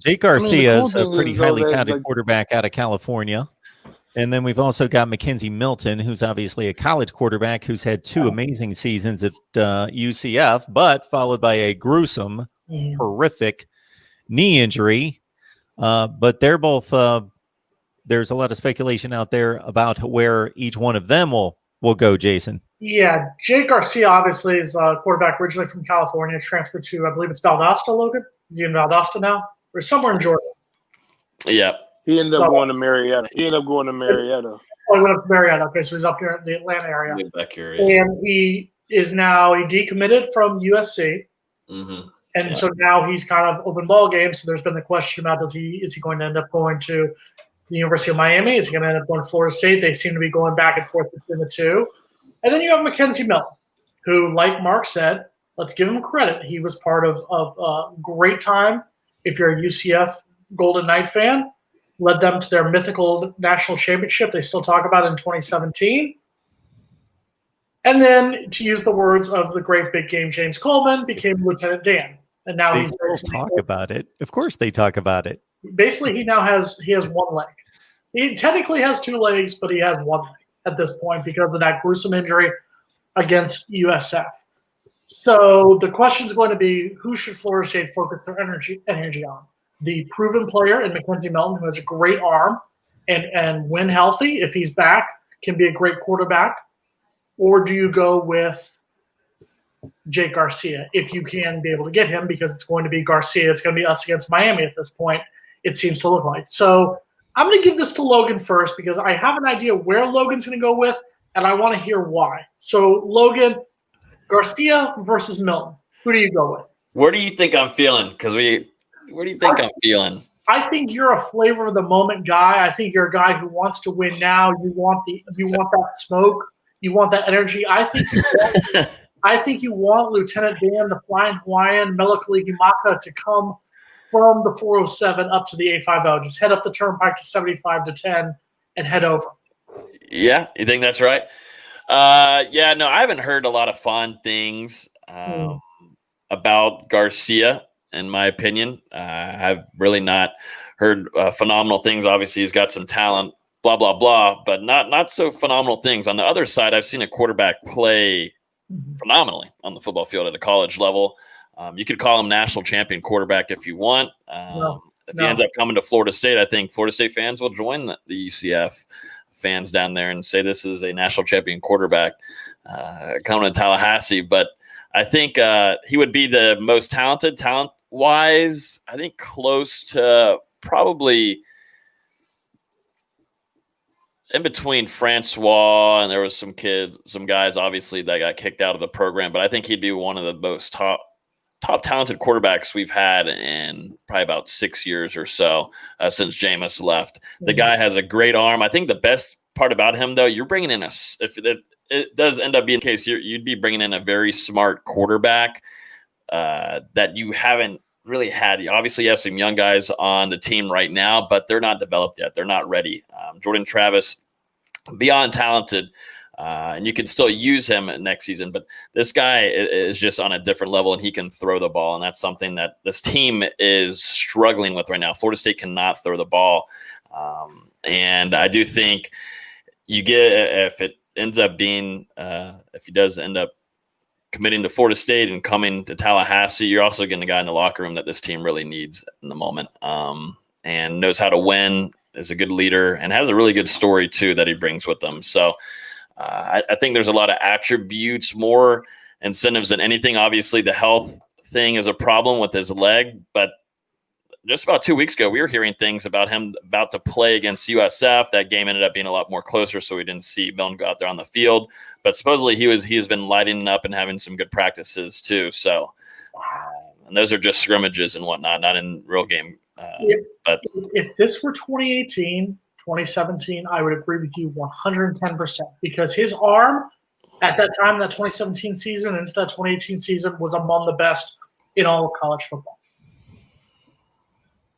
Jake Garcia is a pretty highly touted quarterback out of California. And then we've also got McKenzie Milton, who's obviously a college quarterback who's had 2 amazing seasons at UCF, but followed by a gruesome, horrific knee injury. But they're both there's a lot of speculation out there about where each one of them will go, Jason. Yeah, Jake Garcia obviously is a quarterback originally from California, transferred to, I believe it's Valdosta, Logan? Is he in Valdosta now? Or somewhere in Georgia? Yeah. He ended up going to Marietta. Oh, he went up to Marietta. Okay, so he's up here in the Atlanta area. Back here, yeah. And he is now decommitted from USC. Mm-hmm. And so now he's kind of open ball game. So there's been the question about is he going to end up going to the University of Miami? Is he going to end up going to Florida State? They seem to be going back and forth between the two. And then you have McKenzie Milton, who, like Mark said, let's give him credit. He was part of a great time. If you're a UCF Golden Knight fan, led them to their mythical national championship they still talk about in 2017. And then, to use the words of the great big game James Coleman, became Lieutenant Dan. And now they talk about it. Of course they talk about it. Basically, he has one leg. He technically has 2 legs, but he has 1 leg at this point because of that gruesome injury against USF. So the question is going to be, who should Florida State focus their energy on? The proven player in McKenzie Milton, who has a great arm and when healthy, if he's back, can be a great quarterback? Or do you go with Jake Garcia if you can be able to get him, because it's going to be Garcia. It's going to be us against Miami at this point, it seems to look like. So I'm going to give this to Logan first because I have an idea where Logan's going to go with, and I want to hear why. So, Logan, Garcia versus Milton. Who do you go with? Where do you think I'm feeling? Where do you think I'm feeling? I think you're a flavor of the moment guy. I think you're a guy who wants to win now. You want that smoke. You want that energy. I think you want Lieutenant Dan, the Flying Hawaiian, Melakaliki-Maka to come from the 407 up to the 850. Just head up the turnpike to 75 to 10 and head over. Yeah, you think that's right? No, I haven't heard a lot of fond things about Garcia, in my opinion. I've really not heard phenomenal things. Obviously, he's got some talent, blah, blah, blah, but not so phenomenal things. On the other side, I've seen a quarterback play phenomenally on the football field at a college level. You could call him national champion quarterback if you want. If he ends up coming to Florida State, I think Florida State fans will join the UCF fans down there and say this is a national champion quarterback coming to Tallahassee. But I think he would be the most talented, talent-wise, I think close to probably in between Francois, and there was some guys obviously that got kicked out of the program, but I think he'd be one of the most top talented quarterbacks we've had in probably about 6 years or so since Jameis left. The guy has a great arm. I think the best part about him, though, you're bringing in if it does end up being the case, you'd be bringing in a very smart quarterback that you haven't really had. Obviously, you have some young guys on the team right now, but they're not developed yet. They're not ready. Jordan Travis, beyond talented, and you can still use him next season, but this guy is just on a different level, and he can throw the ball, and that's something that this team is struggling with right now. Florida State cannot throw the ball, and I do think you get, if it ends up being, if he does end up committing to Florida State and coming to Tallahassee, you're also getting a guy in the locker room that this team really needs in the moment, and knows how to win, is a good leader, and has a really good story too that he brings with them. So I think there's a lot of attributes, more incentives than anything. Obviously, the health thing is a problem with his leg, but just about 2 weeks ago, we were hearing things about him about to play against USF. That game ended up being a lot more closer, so we didn't see Milton go out there on the field. But supposedly he has been lighting up and having some good practices too. So, and those are just scrimmages and whatnot, not in real game. But if this were 2018, 2017, I would agree with you 110% because his arm at that time, that 2017 season into that 2018 season, was among the best in all of college football.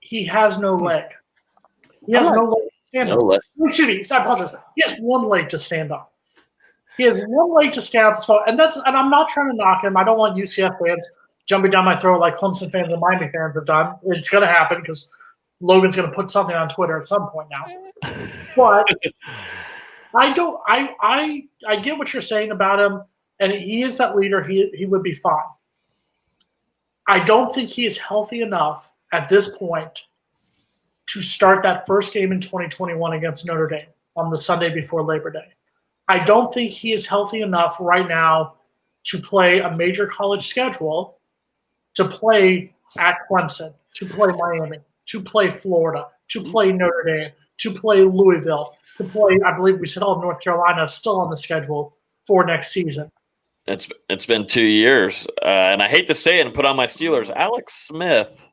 He has no leg. He has no leg to stand on. Excuse me, I apologize. He has one leg to stand on. He has one leg to stand on the spot. And I'm not trying to knock him. I don't want UCF fans jumping down my throat like Clemson fans and Miami fans have done. It's going to happen because Logan's going to put something on Twitter at some point now. But I get what you're saying about him, and he is that leader. He would be fine. I don't think he is healthy enough at this point to start that first game in 2021 against Notre Dame on the Sunday before Labor Day. I don't think he is healthy enough right now to play a major college schedule, to play at Clemson, to play Miami, to play Florida, to play Notre Dame, to play Louisville, to play, I believe we said all of North Carolina is still on the schedule for next season. It's been 2 years, and I hate to say it and put on my Steelers. Alex Smith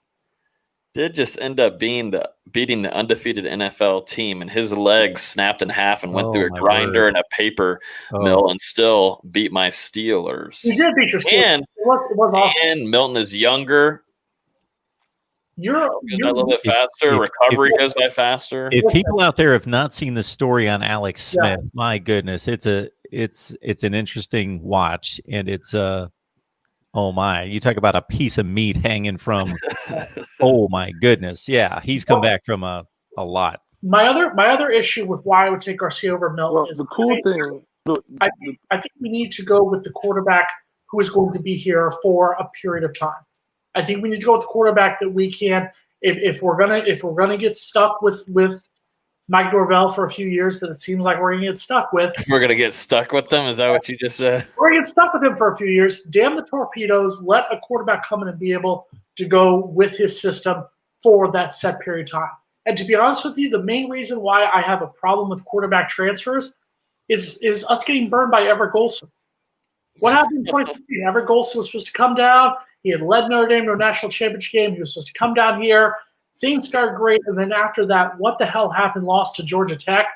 did just end up beating the undefeated NFL team, and his legs snapped in half and went through a grinder and a paper mill and still beat my Steelers. You did beat your Steelers. And, it was awesome. And Milton is younger. You're a little bit faster. Recovery goes by faster. If people out there have not seen the story on Alex Smith, my goodness, it's an interesting watch, and it's oh my, you talk about a piece of meat hanging from oh my goodness. Yeah, he's come back from a lot. My other issue with why I would take Garcia over Milton is the cool thing. I think we need to go with the quarterback who is going to be here for a period of time. I think we need to go with the quarterback that we can. If we're gonna get stuck with Mike Norvell for a few years, that it seems like we're gonna get stuck with. We're gonna get stuck with them. Is that what you just said? We're gonna get stuck with him for a few years. Damn the torpedoes. Let a quarterback come in and be able to go with his system for that set period of time. And to be honest with you, the main reason why I have a problem with quarterback transfers is us getting burned by Everett Golson. What happened in 2015? Everett Golson was supposed to come down. He had led Notre Dame to a national championship game. He was supposed to come down here. Things started great, and then after that, what the hell happened? Lost to Georgia Tech.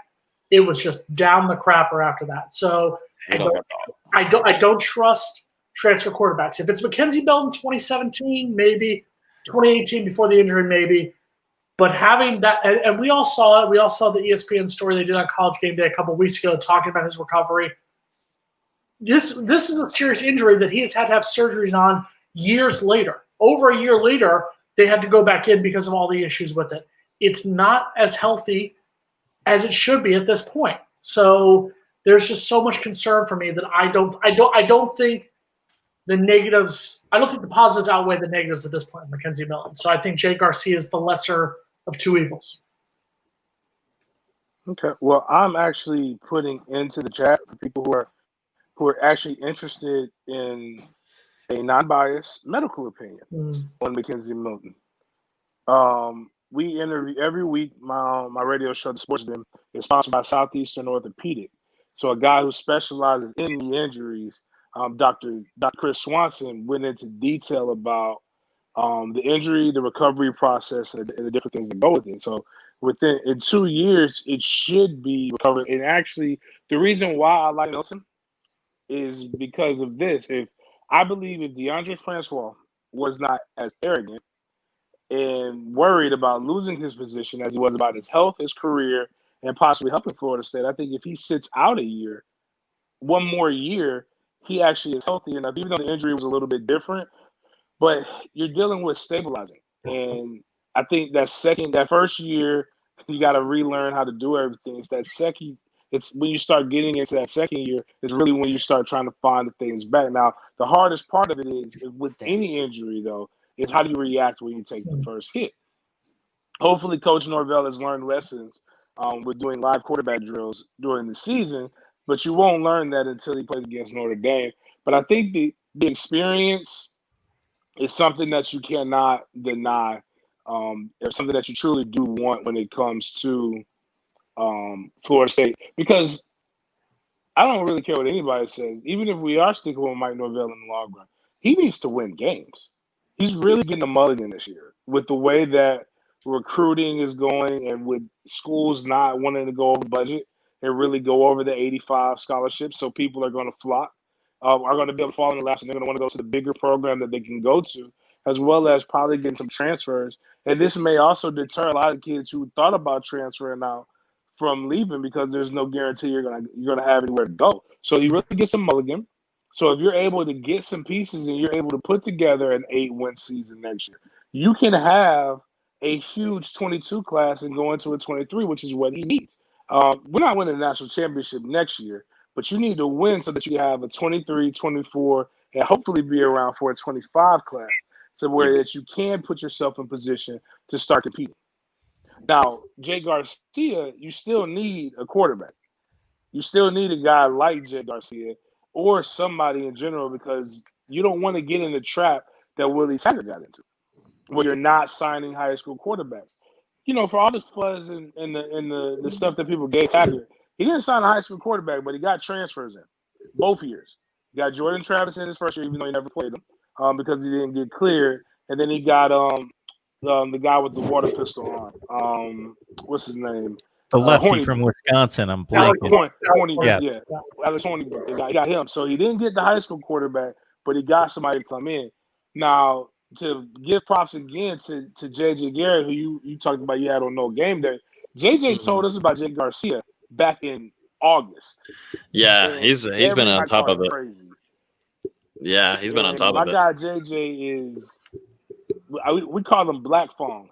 It was just down the crapper after that. So I don't trust transfer quarterbacks. If it's McKenzie Milton 2017, maybe 2018 before the injury, maybe. But having that, and we all saw it. We all saw the ESPN story they did on College Game Day a couple of weeks ago, talking about his recovery. This is a serious injury that he has had to have surgeries on years later. Over a year later, they had to go back in because of all the issues with it. It's not as healthy as it should be at this point. So there's just so much concern for me that I don't think the negatives. I don't think the positives outweigh the negatives at this point, McKenzie Milton. So I think Jay Garcia is the lesser of two evils. Okay. Well, I'm actually putting into the chat for people who are actually interested in a non-biased medical opinion on McKenzie Milton. We interview every week. My radio show, The Sports Den, is sponsored by Southeastern Orthopedic. So a guy who specializes in the injuries, Dr. Chris Swanson, went into detail about the injury, the recovery process, and the different things that go with it. So in 2 years, it should be recovered. And actually, the reason why I like Milton is because of this. I believe if DeAndre Francois was not as arrogant and worried about losing his position as he was about his health, his career, and possibly helping Florida State, I think if he sits out one more year, he actually is healthy enough, even though the injury was a little bit different. But you're dealing with stabilizing. And I think that first year, you got to relearn how to do everything. It's when you start getting into that second year, it's really when you start trying to find the things back. Now, the hardest part of it is with any injury, though, is how do you react when you take the first hit? Hopefully, Coach Norvell has learned lessons with doing live quarterback drills during the season, but you won't learn that until he plays against Notre Dame. But I think the experience is something that you cannot deny. It's something that you truly do want when it comes to Florida State, because I don't really care what anybody says. Even if we are sticking with Mike Norvell in the long run, he needs to win games. He's really getting a mulligan this year with the way that recruiting is going and with schools not wanting to go over budget and really go over the 85 scholarships. So people are going to flock, are going to be able to fall in the laps, and they're going to want to go to the bigger program that they can go to, as well as probably getting some transfers. And this may also deter a lot of kids who thought about transferring out from leaving because there's no guarantee you're gonna have anywhere to go. So he really gets a mulligan. So if you're able to get some pieces and you're able to put together an 8-win season next year, you can have a huge 22 class and go into a 23, which is what he needs. We're not winning a national championship next year, but you need to win so that you have a 23, 24, and hopefully be around for a 25 class, so where that you can put yourself in position to start competing. Now, Jay Garcia, you still need a quarterback. You still need a guy like Jay Garcia or somebody in general, because you don't want to get in the trap that Willie Taggart got into, where you're not signing high school quarterbacks. For all this fuzz and the stuff that people gave Taggart, he didn't sign a high school quarterback, but he got transfers in both years. He got Jordan Travis in his first year, even though he never played him because he didn't get cleared. And then he got the guy with the water pistol on. What's his name? The lefty from Wisconsin. I'm blanking. Alex Hornibrook. He got him. So he didn't get the high school quarterback, but he got somebody to come in. Now, to give props again to JJ Garrett, who you talked about you had on No Game Day. JJ told us about Jay Garcia back in August. Yeah, and he's been on top of it. Crazy. Yeah, he's been on top of it. My guy JJ is, we call him Black Fong.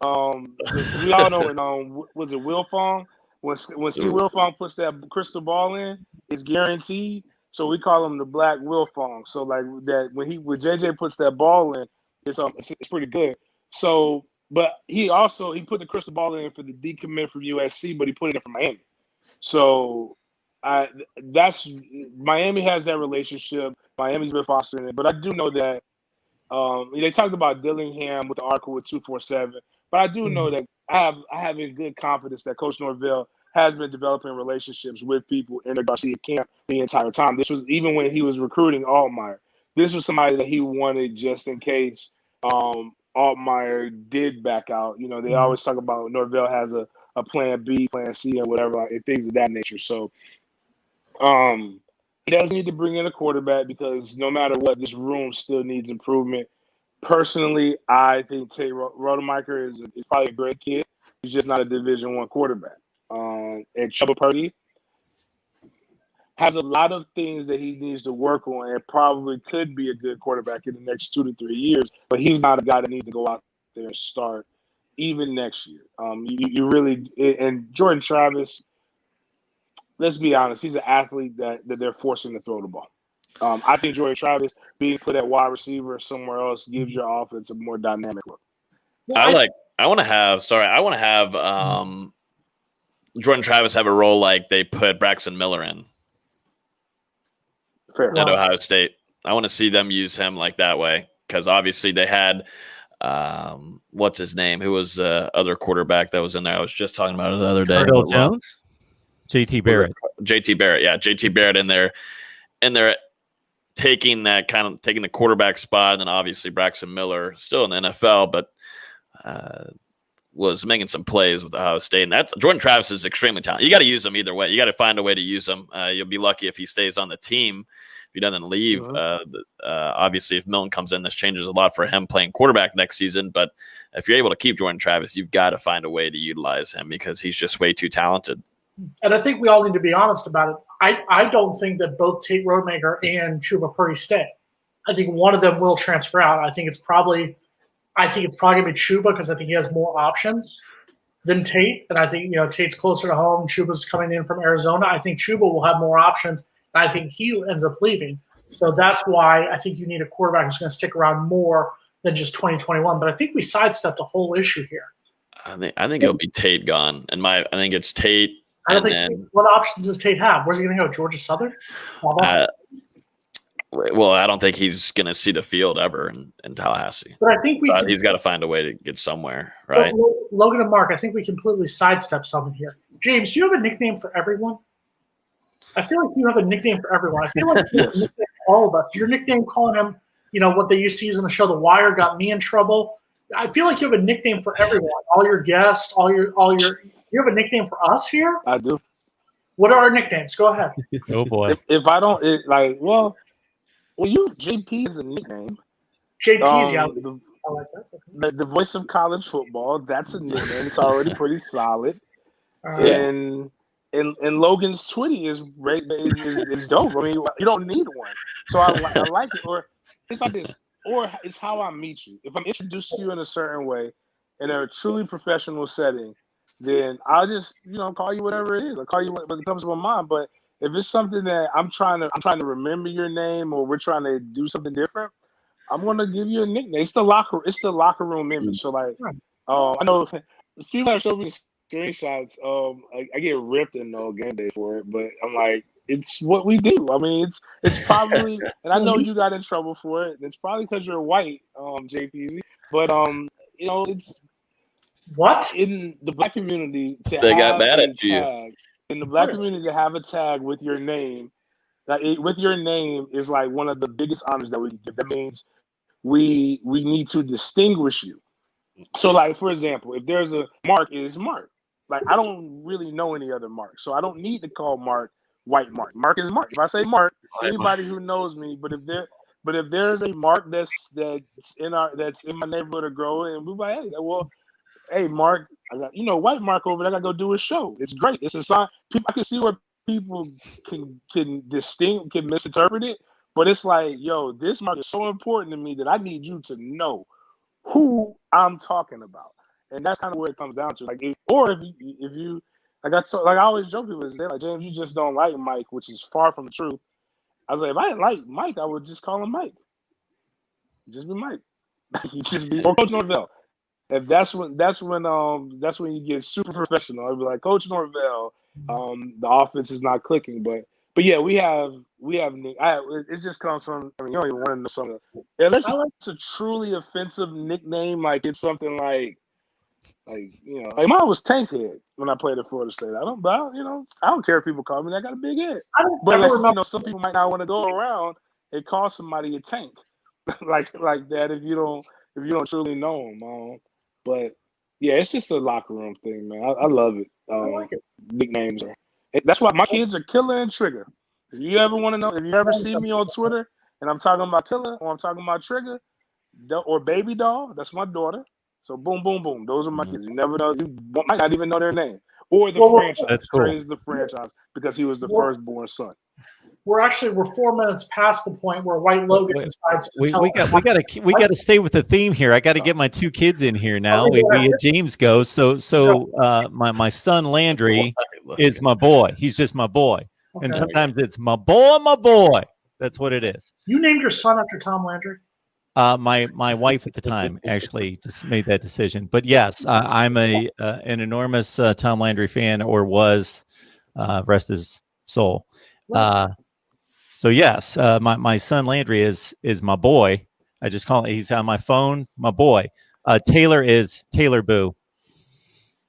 We all know when was it Will Fong? When Steve Will Fong puts that crystal ball in, it's guaranteed. So we call him the Black Will Fong. So like that when JJ puts that ball in, it's pretty good. So, but he put the crystal ball in for the decommit from USC, but he put it in for Miami. So Miami has that relationship. Miami's been fostering it, but I do know that they talked about Dillingham with the article with 247. But I do know that I have in good confidence that Coach Norvell has been developing relationships with people in the Garcia camp the entire time. This was even when he was recruiting Altmaier. This was somebody that he wanted just in case Altmaier did back out. They always talk about Norvell has a plan B, plan C, or whatever, and things of that nature. So he does need to bring in a quarterback because no matter what, this room still needs improvement. Personally, I think Tate Rodemaker is probably a great kid. He's just not a Division I quarterback. And Chubba Purdy has a lot of things that he needs to work on and probably could be a good quarterback in the next 2 to 3 years, but he's not a guy that needs to go out there and start even next year. You really – and Jordan Travis, let's be honest, he's an athlete that they're forcing to throw the ball. I think Jordan Travis being put at wide receiver somewhere else gives your offense a more dynamic look. I want to have Jordan Travis have a role like they put Braxton Miller in at Ohio State. I want to see them use him like that way because obviously they had what's his name? Who was the other quarterback that was in there? I was just talking about it the other day. Cardell Jones? JT Barrett. JT Barrett, yeah. JT Barrett in there. And they're taking the quarterback spot, and then obviously Braxton Miller still in the NFL, but was making some plays with Ohio State. And that's Jordan Travis is extremely talented. You got to use him either way. You got to find a way to use him. You'll be lucky if he stays on the team. If he doesn't leave, obviously if Milton comes in, this changes a lot for him playing quarterback next season. But if you're able to keep Jordan Travis, you've got to find a way to utilize him because he's just way too talented. And I think we all need to be honest about it. I don't think that both Tate Rodemaker and Chubba Purdy stay. I think one of them will transfer out. I think it's probably going to be Chubba because I think he has more options than Tate. And I think, Tate's closer to home. Chuba's coming in from Arizona. I think Chubba will have more options. And I think he ends up leaving. So that's why I think you need a quarterback who's going to stick around more than just 2021. But I think we sidestepped the whole issue here. I think it'll be Tate gone. I think it's Tate. What options does Tate have? Where's he going to go? Georgia Southern? Well, I don't think he's going to see the field ever in Tallahassee. But I think he's got to find a way to get somewhere, right? Logan and Mark, I think we completely sidestepped something here. James, do you have a nickname for everyone? I feel like you have a nickname for everyone. I feel like you have a nickname for all of us. Your nickname, calling him, what they used to use on the show, The Wire, got me in trouble. I feel like you have a nickname for everyone. All your guests, all your. You have a nickname for us here? I do. What are our nicknames? Go ahead. Oh boy. If I don't JP is a nickname. JP's I like that. Okay. The voice of college football, that's a nickname. It's already pretty solid. Right. And and Logan's Twitty is dope. I mean, you don't need one, so I like it. Or it's like this, or it's how I meet you. If I'm introduced to you in a certain way, in a truly professional setting, then I'll just call you whatever it is. I'll call you what comes to my mind. But if it's something that I'm trying to remember your name, or we're trying to do something different, I'm gonna give you a nickname. It's the locker room image. So like, I know people have showed me screenshots. I get ripped in game day for it, but I'm like, it's what we do. I mean, it's probably, and I know you got in trouble for it. It's probably because you're white, JPZ. But it's what in the black community they got mad at you. In the black community to have a tag with your name, with your name is like one of the biggest honors that we give. That means we need to distinguish you. So, like, for example, if there's a Mark, it is Mark. Like, I don't really know any other Mark, so I don't need to call Mark White Mark. Mark is Mark. If I say Mark, anybody who knows me, but if there's a Mark that's in my neighborhood or growing, and we're like, hey, Mark, I got White Mark over there. I gotta go do a show. It's great. It's a sign. I can see where people can misinterpret it, but it's like, yo, this Mark is so important to me that I need you to know who I'm talking about, and that's kind of where it comes down to. Like, if you like I always joke people, they're like, James, you just don't like Mike, which is far from the truth. I was like, if I didn't like Mike, I would just call him Mike. Just be Mike. Just be or Coach Norvell. If that's when you get super professional. I'd be like, Coach Norvell, the offense is not clicking, but yeah, we have. It just comes from. I mean, you don't even want to know something. Unless it's a truly offensive nickname, like it's something like like mine was Tankhead when I played at Florida State. I don't care if people call me that. I got a big head. But like, some people might not want to go around and call somebody a tank, like that if you don't truly know them. But yeah, it's just a locker room thing, man. I love it. I like it. Nicknames are. That's why my kids are Killer and Trigger. If you ever want to know, if you ever see me on Twitter and I'm talking about Killer or I'm talking about Trigger or Baby Doll, that's my daughter. So boom, boom, boom. Those are my kids. You never know. You might not even know their name. Or the franchise. That's cool. Trey's the franchise because he was the firstborn son. We're 4 minutes past the point where White Logan decides to tell we got to stay with the theme here. I got to get my two kids in here now. We had James go. So my son Landry is my boy. He's just my boy. Okay. And sometimes it's my boy. That's what it is. You named your son after Tom Landry? My wife at the time actually just made that decision. But yes, I'm an enormous Tom Landry fan, or was, rest his soul. So yes, my son Landry is my boy. I just call it. He's on my phone. My boy. Taylor is Taylor Boo.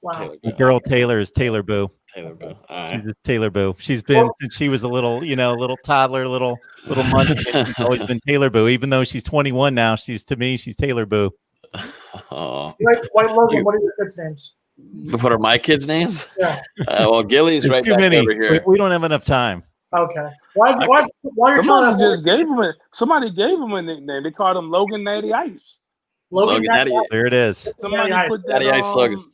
Wow. The girl Taylor is Taylor Boo. Taylor Boo. She's Taylor Boo. She's been since she was a little toddler, little munchkin. She's always been Taylor Boo. Even though she's 21 now, she's Taylor Boo. Oh. White Logan, what are your kids' names? What are my kids' names? Yeah. Well, Gilly's right too back many. over here. We don't have enough time. Okay. Why you're telling us? Somebody gave him a nickname. They called him Logan Natty Ice. Logan Natty. There it is. Somebody put that Natty Ice Logan.